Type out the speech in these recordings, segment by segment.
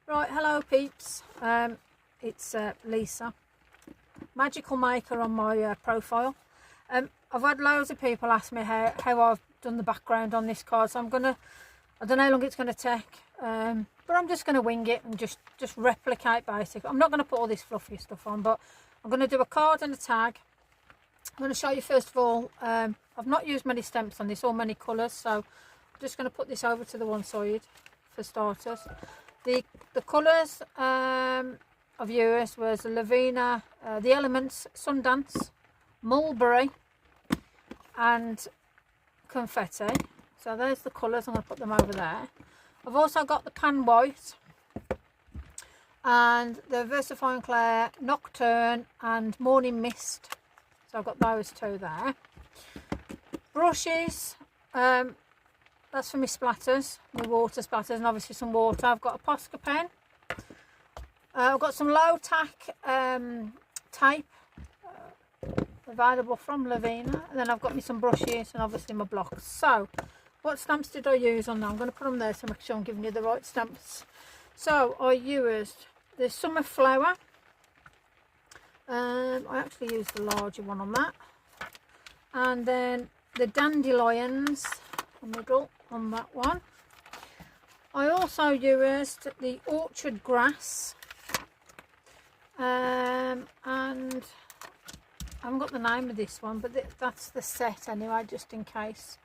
Right, hello peeps. It's Leesa, magical maker on my profile. I've had loads of people ask me how I've done the background on this card, so I don't know how long it's gonna take, but I'm just gonna wing it and just replicate basically. I'm not gonna put all this fluffy stuff on, but I'm gonna do a card and a tag. I'm gonna show you first of all. I've not used many stamps on this or many colours, so I'm just gonna put this over to the one side for starters. The colours I've used was Lavina, the Elements, Sundance, Mulberry and Confetti. So there's the colours, I'm going to put them over there. I've also got the Pan White and the Versifying Clair, Nocturne and Morning Mist. So I've got those two there. Brushes, that's for my splatters, my water splatters, and obviously some water. I've got a Posca pen. I've got some low tack tape available from Lavina, and then I've got me some brushes and obviously my blocks. So, what stamps did I use on that? I'm going to put them there to make sure I'm giving you the right stamps. So, I used the Summer Flower. I actually used the larger one on that, and then the Dandelions, the middle on that one. I also used the Orchard Grass, and I haven't got the name of this one, but that's the set anyway, just in case.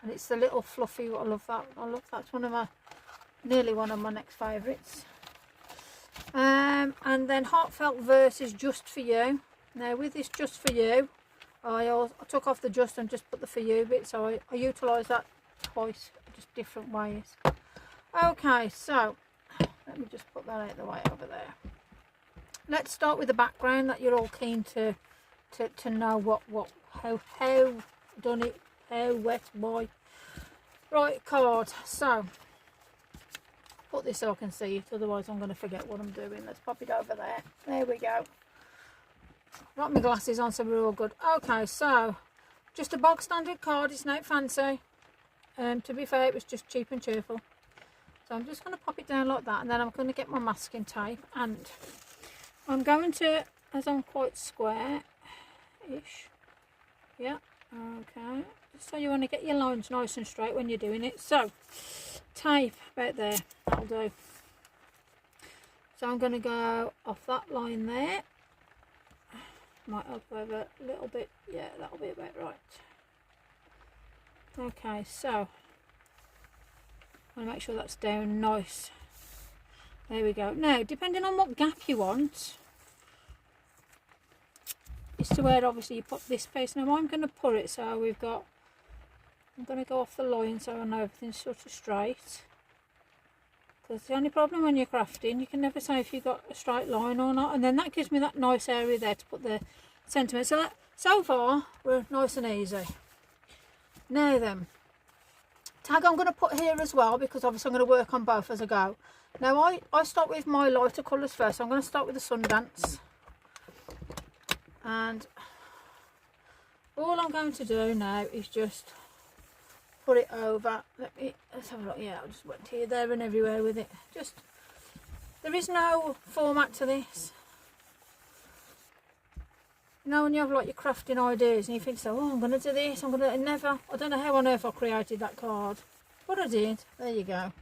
And it's the little fluffy. I love that. That's nearly one of my next favourites. And then Heartfelt Verses, Just For You. Now with this Just For You, I took off the just and just put the For You bit, so I utilise that twice, just different ways. Okay, so let me just put that out of the way over there. Let's start with the background that you're all keen to know how done it, how wet, why. Right, card. So put this so I can see it, otherwise I'm going to forget what I'm doing. Let's pop it over there. There we go. Got my glasses on, so we're all good. Okay, so just a bog standard card. It's not fancy. To be fair, it was just cheap and cheerful. So I'm just going to pop it down like that, and then I'm going to get my masking tape, and I'm going to, as I'm quite square-ish, yeah, okay, just so you want to get your lines nice and straight when you're doing it. So, tape about there, that'll do. So I'm going to go off that line there, might up over a little bit, yeah, that'll be about right. Okay, so I want to make sure that's down nice. There we go. Now, depending on what gap you want, is to where obviously you put this piece. Now I'm going to put it so I'm going to go off the line so I know everything's sort of straight. Because the only problem when you're crafting, you can never say if you've got a straight line or not. And then that gives me that nice area there to put the sentiment. So far, we're nice and easy. Now then, tag I'm going to put here as well, because obviously I'm going to work on both as I go. Now I start with my lighter colours first. I'm going to start with the Sundance, and all I'm going to do now is just put it over. Let's have a look. Yeah, I just went here, there and everywhere with it. There is no format to this. You know, when you have like your crafting ideas and you think, so, oh, I'm going to do this, I don't know how on earth I created that card, but I did. There you go.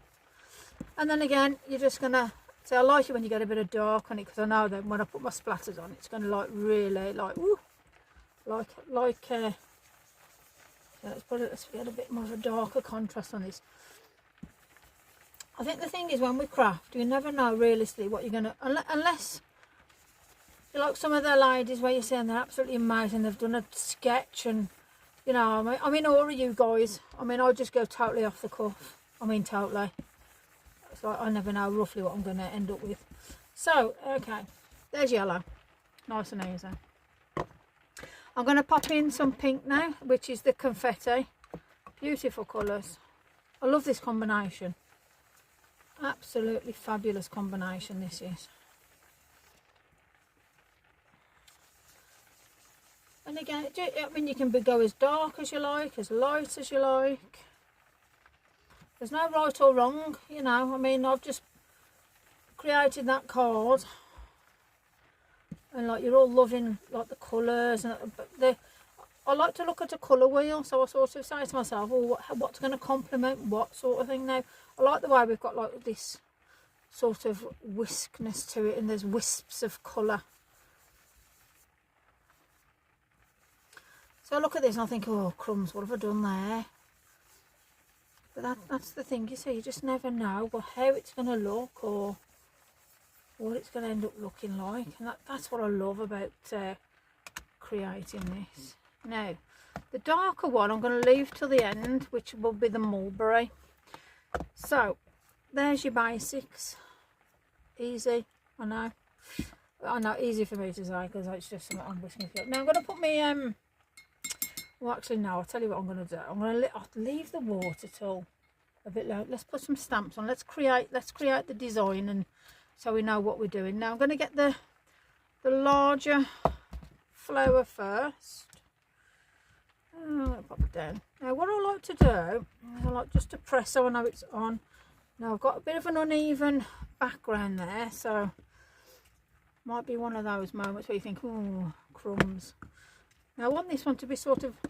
And then again, you're just going to, see, I like it when you get a bit of dark on it, because I know that when I put my splatters on, it's going to like really, like, ooh, yeah, let's get a bit more of a darker contrast on this. I think the thing is, when we craft, you never know realistically what you're going to, unless you like some of the ladies where you're saying they're absolutely amazing, they've done a sketch, and you know, I mean, all of you guys, I mean, I just go totally off the cuff. I mean, totally. It's like I never know roughly what I'm going to end up with. So, okay, there's yellow, nice and easy. I'm going to pop in some pink now, which is the Confetti. Beautiful colours. I love this combination. Absolutely fabulous combination this is. And again, I mean, you can go as dark as you like, as light as you like. There's no right or wrong, you know. I mean, I've just created that card, and like you're all loving like the colours, and I like to look at a colour wheel, so I sort of say to myself, oh, what's going to complement what sort of thing now. I like the way we've got like this sort of whiskness to it, and there's wisps of colour. So I look at this and I think, oh crumbs, what have I done there? But that's the thing, you see, you just never know how it's going to look or what it's going to end up looking like. And that's what I love about creating this. Now, the darker one I'm going to leave till the end, which will be the mulberry. So, there's your basics. Easy, I know, easy for me to say because it's just something I'm whisking for. Now I'm going to put me, well actually no, I'll tell you what I'm going to do. I'm going to leave the water till a bit low. Let's put some stamps on. Let's create the design, and so we know what we're doing. Now I'm going to get the larger flower first. I'm going to pop it down. Now what I like to do is I like just to press so I know it's on. Now I've got a bit of an uneven background there, so might be one of those moments where you think, oh crumbs. Now I want this one to be sort of a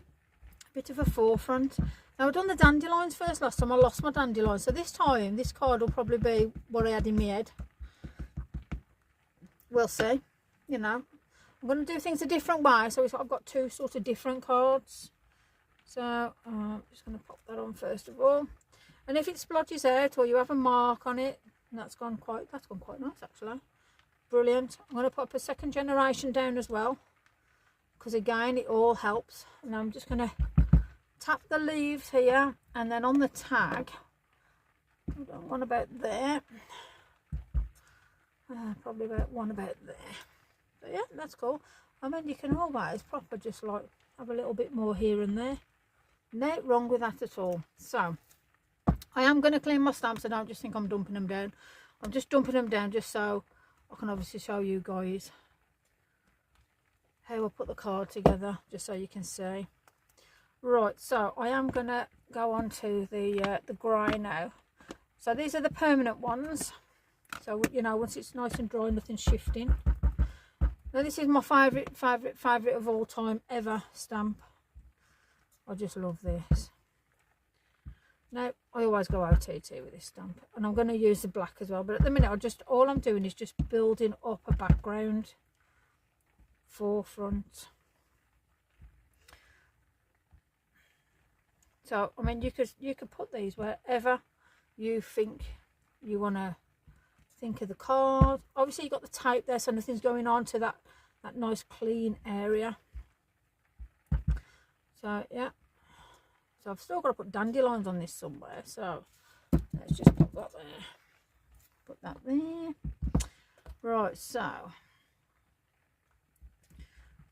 bit of a forefront. Now I've done the dandelions first last time. I lost my dandelions, so this time this card will probably be what I had in my head. We'll see. You know, I'm going to do things a different way, so I've got two sort of different cards. So I'm just going to pop that on first of all. And if it splodges out or you have a mark on it, and that's gone quite nice actually. Brilliant. I'm going to pop a second generation down as well, because again it all helps. And I'm just going to tap the leaves here, and then on the tag, I've got one about there, probably about one about there. But yeah, that's cool. I mean, you can always proper just like have a little bit more here and there. No wrong with that at all. So I am going to clean my stamps. I don't just think I'm dumping them down. I'm just dumping them down just so I can obviously show you guys how I put the card together, just so you can see. Right, so I am going to go on to the grey now. So these are the permanent ones. So, you know, once it's nice and dry, nothing's shifting. Now this is my favourite of all time ever stamp. I just love this. Now I always go OTT with this stamp, and I'm going to use the black as well, but at the minute all I'm doing is just building up a background forefront. So I mean, you could put these wherever you think you want to think of the card. Obviously you've got the tape there, so nothing's going on to that nice clean area. So yeah, so I've still got to put dandelions on this somewhere, so let's just put that there, put that there. Right, so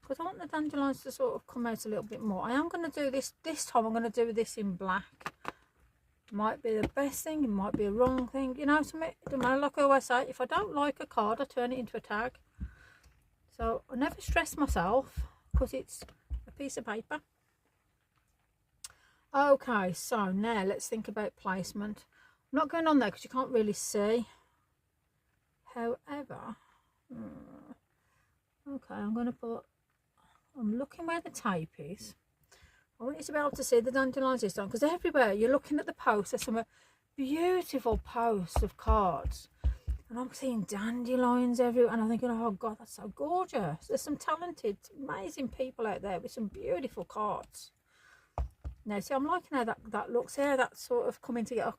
because I want the dandelions to sort of come out a little bit more, I am going to do this time. I'm going to do this in black. Might be the best thing, it might be a wrong thing, you know. Something, it doesn't matter. Like I always say, if I don't like a card, I turn it into a tag. So I never stress myself because it's a piece of paper. Okay, so now let's think about placement. I'm not going on there because you can't really see. However, okay, I'm looking where the tape is. I want you to be able to see the dandelions this time, because everywhere you're looking at the posts, there's some beautiful posts of cards, and I'm seeing dandelions everywhere, and I'm thinking, oh god, that's so gorgeous. There's some talented, amazing people out there with some beautiful cards. Now see, I'm liking how that looks here. That's sort of coming together.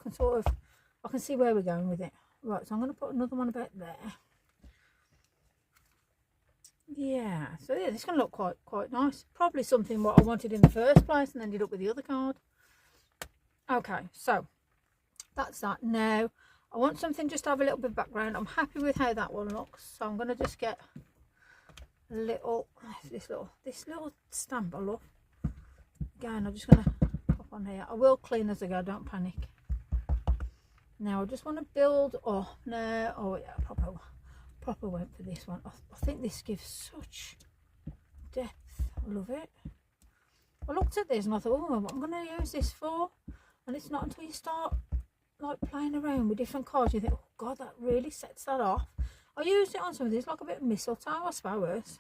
I can see where we're going with it. Right, so I'm going to put another one about there. Yeah, so yeah, this is going to look quite nice. Probably something what I wanted in the first place and ended up with the other card. Okay, so that's that. Now I want something just to have a little bit of background. I'm happy with how that one looks, so I'm going to just get a little this little stamp I love. Again, I'm just going to pop on here. I will clean as I go, don't panic. Now I just want to build up. Now, oh yeah, proper went for this one. I think this gives such depth. I love it. I looked at this and I thought, oh, what I'm going to use this for? And it's not until you start like playing around with different cards, you think, oh God, that really sets that off. I used it on some of these, like a bit of mistletoe, I suppose.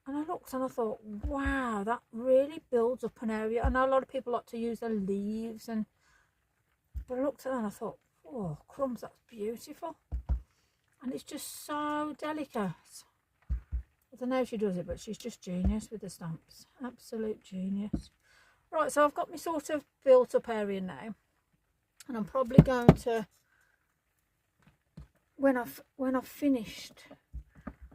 And I looked and I thought, wow, that really builds up an area. I know a lot of people like to use the leaves, but I looked at that and I thought, oh, crumbs, that's beautiful. And it's just so delicate. I don't know if she does it, but she's just genius with the stamps. Absolute genius. Right, so I've got my sort of built up area now. And I'm probably going to, when I've finished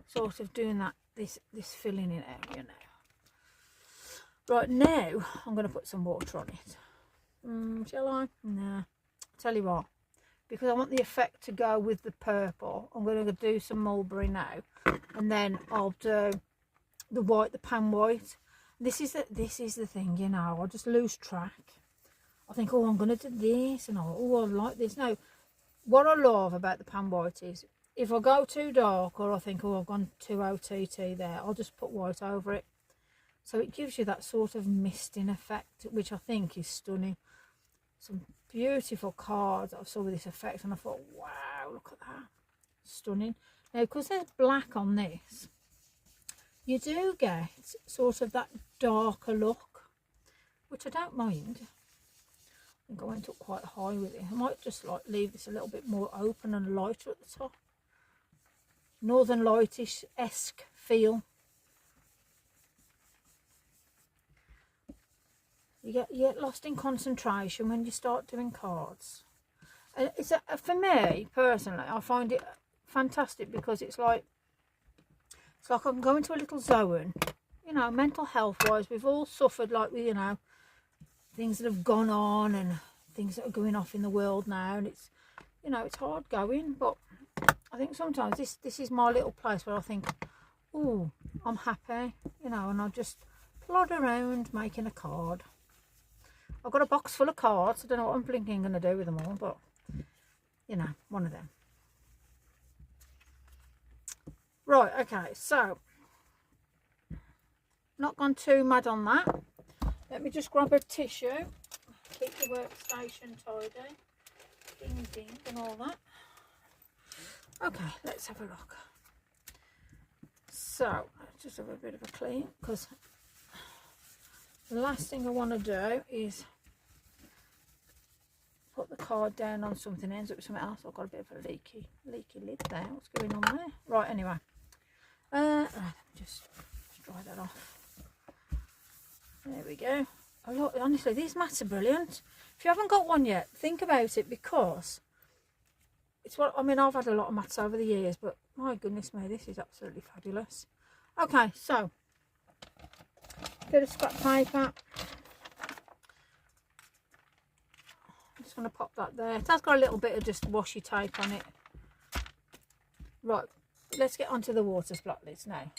sort of doing that, this filling in area now. Right, now I'm going to put some water on it. Shall I? Nah. Tell you what, because I want the effect to go with the purple, I'm going to do some mulberry now, and then I'll do the white, the pan white. This is the thing, you know, I just lose track. I think, oh, I'm going to do this, and oh, I like this. No, what I love about the pan white is, if I go too dark, or I think, oh, I've gone too OTT there, I'll just put white over it. So it gives you that sort of misting effect, which I think is stunning. Some beautiful cards I saw with this effect, and I thought, wow, look at that, stunning. Now, because there's black on this, you do get sort of that darker look, which I don't mind. I think I went up quite high with it. I might just like leave this a little bit more open and lighter at the top. Northern Lightish-esque feel. You get lost in concentration when you start doing cards. And for me personally, I find it fantastic, because it's like I can go into a little zone, you know, mental health wise. We've all suffered, like, you know, things that have gone on and things that are going off in the world now, and it's, you know, it's hard going. But I think sometimes this is my little place where I think, oh, I'm happy, you know, and I just plod around making a card. I've got a box full of cards. I don't know what I'm blinking going to do with them all, but, you know, one of them. Right, okay, so, not gone too mad on that. Let me just grab a tissue. Keep the workstation tidy. Ding, ding, and all that. Okay, let's have a look. So, let's just have a bit of a clean, because the last thing I want to do is put the card down on something, ends up with something else. I've got a bit of a leaky lid there. What's going on there? Right, anyway. Just dry that off. There we go. Honestly, these mats are brilliant. If you haven't got one yet, think about it, because it's what, I mean, I've had a lot of mats over the years, but my goodness me, this is absolutely fabulous. Okay, so bit of scrap paper. I'm just going to pop that there. It has got a little bit of just washi tape on it. Right, let's get onto the water splatlets now.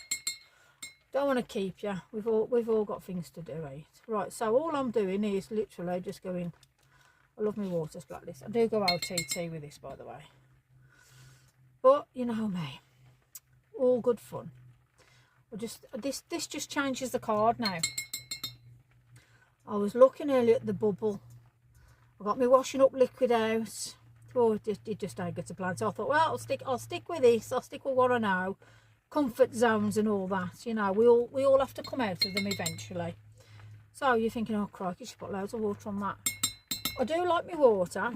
Don't want to keep you. We've all got things to do, right? Right, so all I'm doing is literally just going. I love my water splatlets. I do go OTT with this, by the way. But you know me, all good fun. This just changes the card now. I was looking earlier at the bubble. I got my washing up liquid out. Oh, it just ain't good to plan. So I thought, well, I'll stick with this. I'll stick with what I know. Comfort zones and all that. You know, we all have to come out of them eventually. So you're thinking, oh crikey, you should put loads of water on that. I do like my water. Let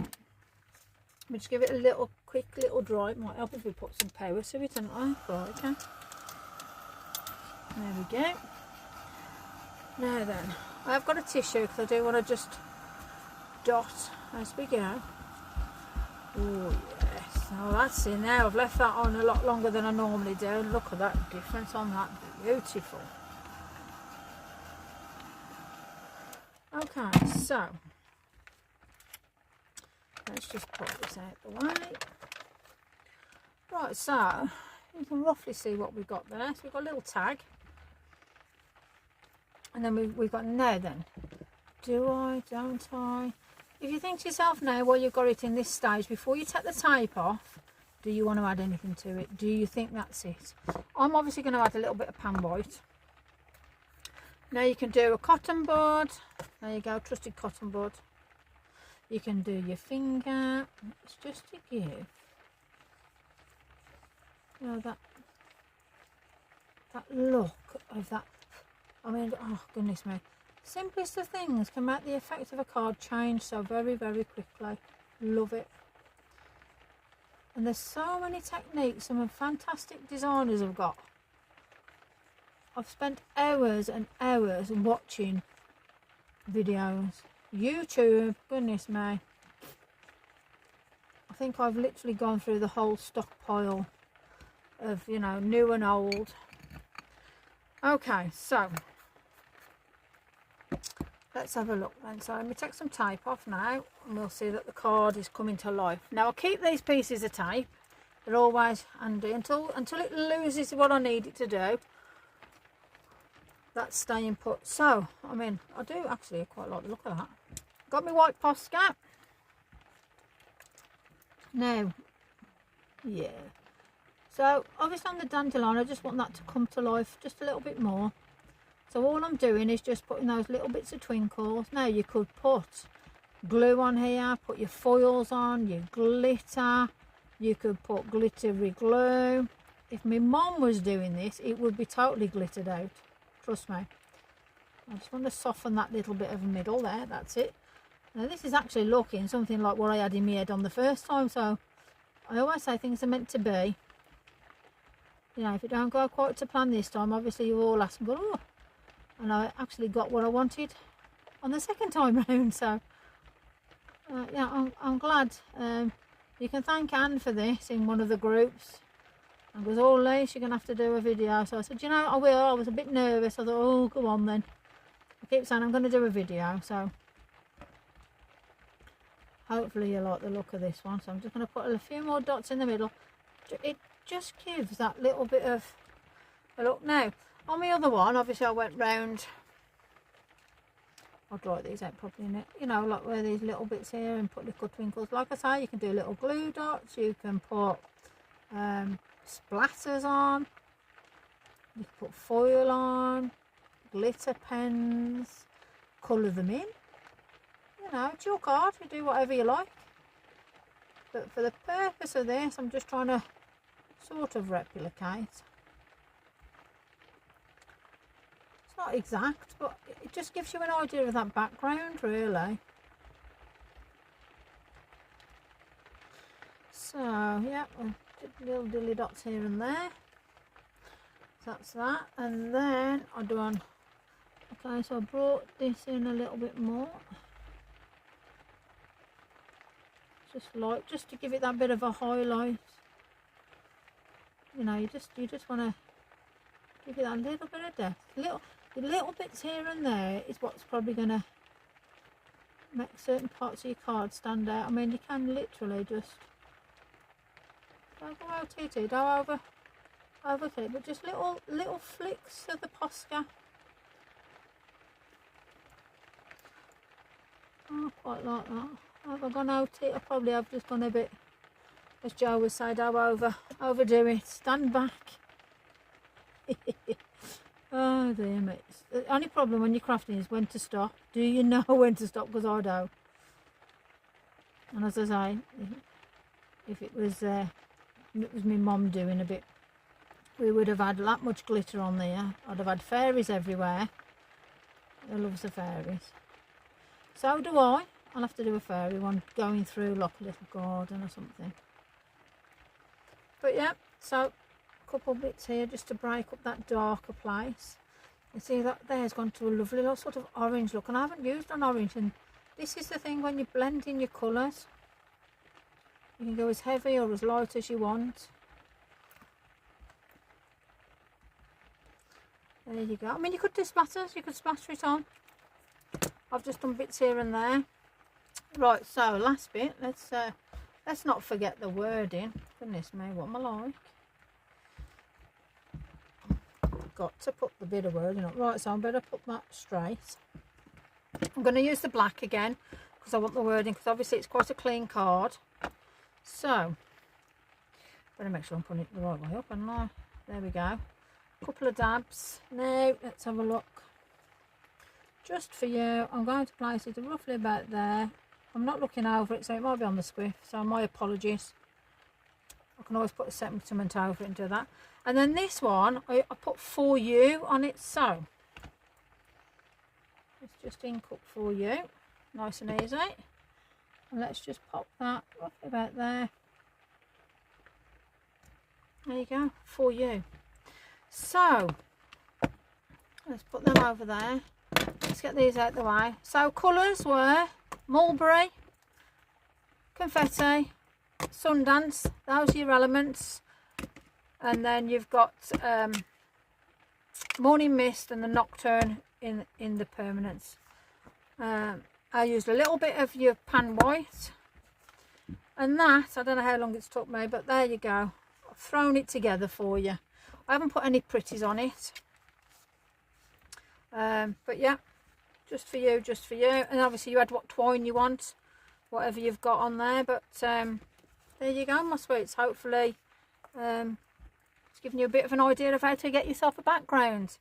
me just give it a quick little dry. It might help if we put some power to it, and right, okay. There we go. Now then, I've got a tissue because I do want to just dot as we go. Oh yes, oh that's in there. I've left that on a lot longer than I normally do. Look at that difference on that. Beautiful. Okay, so let's just put this out the way. Right, so you can roughly see what we've got there. So we've got a little tag. And then we've got, now then, do I, don't I? If you think to yourself now, while you've got it in this stage, before you take the tape off, do you want to add anything to it? Do you think that's it? I'm obviously going to add a little bit of pan white. Now you can do a cotton bud. There you go, trusted cotton bud. You can do your finger. It's just to give, you know, that look of that. I mean, oh goodness me, simplest of things can make the effect of a card change so very, very quickly. Love it. And there's so many techniques some fantastic designers have got. I've spent hours and hours watching videos. YouTube, goodness me. I think I've literally gone through the whole stockpile of, you know, new and old. Okay, so let's have a look then. So let me take some tape off now and we'll see that the card is coming to life. Now I'll keep these pieces of tape. They're always handy until it loses what I need it to do. That's staying put. So, I mean, I do actually quite like the look of that. Got my white Posca. Now, yeah. So, obviously on the dandelion, I just want that to come to life just a little bit more. So all I'm doing is just putting those little bits of twinkles. Now you could put glue on here, put your foils on, your glitter. You could put glittery glue. If my mom was doing this, it would be totally glittered out. Trust me. I just want to soften that little bit of the middle there. That's it. Now this is actually looking something like what I had in my head on the first time. So I always say things are meant to be. You know, if it don't go quite to plan this time, obviously you all ask and go, oh. And I actually got what I wanted on the second time round. So yeah, I'm glad. You can thank Anne for this in one of the groups. And goes, oh Leesa, you're going to have to do a video. So I said, you know, I will. I was a bit nervous. I thought, oh, go on then. I keep saying I'm going to do a video. So hopefully you like the look of this one. So I'm just going to put a few more dots in the middle. It just gives that little bit of a look. Now, on the other one, obviously I went round. I'll draw these out properly in it. You know, like where these little bits here and put little twinkles. Like I say, you can do little glue dots. You can put splatters on, you can put foil on, glitter pens, colour them in. You know, it's your card, you do whatever you like. But for the purpose of this, I'm just trying to sort of replicate. It's not exact, but it just gives you an idea of that background, really. So, yeah, little dilly dots here and there. So that's that. And then I do on, okay, so I brought this in a little bit more. Just to give it that bit of a highlight. You know, you just want to give it that little bit of depth. The little bits here and there is what's probably going to make certain parts of your card stand out. I mean, you can literally just don't go OTT, go over it, but just little flicks of the Posca. Oh, I quite like that. Have I gone OT? I probably have just gone a bit, as Joe would say, don't overdo it. Stand back. Oh dear me. The only problem when you're crafting is when to stop. Do you know when to stop? Because I don't. And as I say, if it was my mum doing a bit, we would have had that much glitter on there. I'd have had fairies everywhere. I love the fairies. So do I. I'll have to do a fairy one going through like a little garden or something. But yeah, so a couple bits here just to break up that darker place. You see that there's gone to a lovely little sort of orange look, and I haven't used an orange, and this is the thing when you blend in your colours. You can go as heavy or as light as you want. There you go. I mean, you could do splatters, you could splatter it on. I've just done bits here and there. Right, so last bit, let's not forget the wording. Goodness me, what am I like? Got to put the bit of wording up. Right, so I better put that straight. I'm going to use the black again because I want the wording, because obviously it's quite a clean card. So, better make sure I'm putting it the right way up, and there we go. A couple of dabs. Now, let's have a look. Just for you, I'm going to place it roughly about there. I'm not looking over it, so it might be on the squiff, so my apologies. I can always put a sentiment over it and do that. And then this one, I put For You on it, so it's just ink up For You, nice and easy. And let's just pop that roughly about there. There you go, For You. So let's put them over there. Let's get these out the way. So colours were mulberry, confetti, Sundance, those are your elements. And then you've got Morning Mist and the Nocturne in the permanents. I used a little bit of your pan white, and that, I don't know how long it's took me, but there you go. I've thrown it together for you. I haven't put any pretties on it, but yeah, just for you, just for you. And obviously you add what twine you want, whatever you've got on there. But there you go, my sweets. Hopefully it's given you a bit of an idea of how to get yourself a background.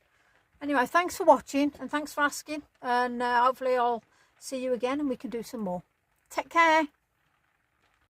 Anyway, thanks for watching and thanks for asking, and hopefully I'll see you again and we can do some more. Take care.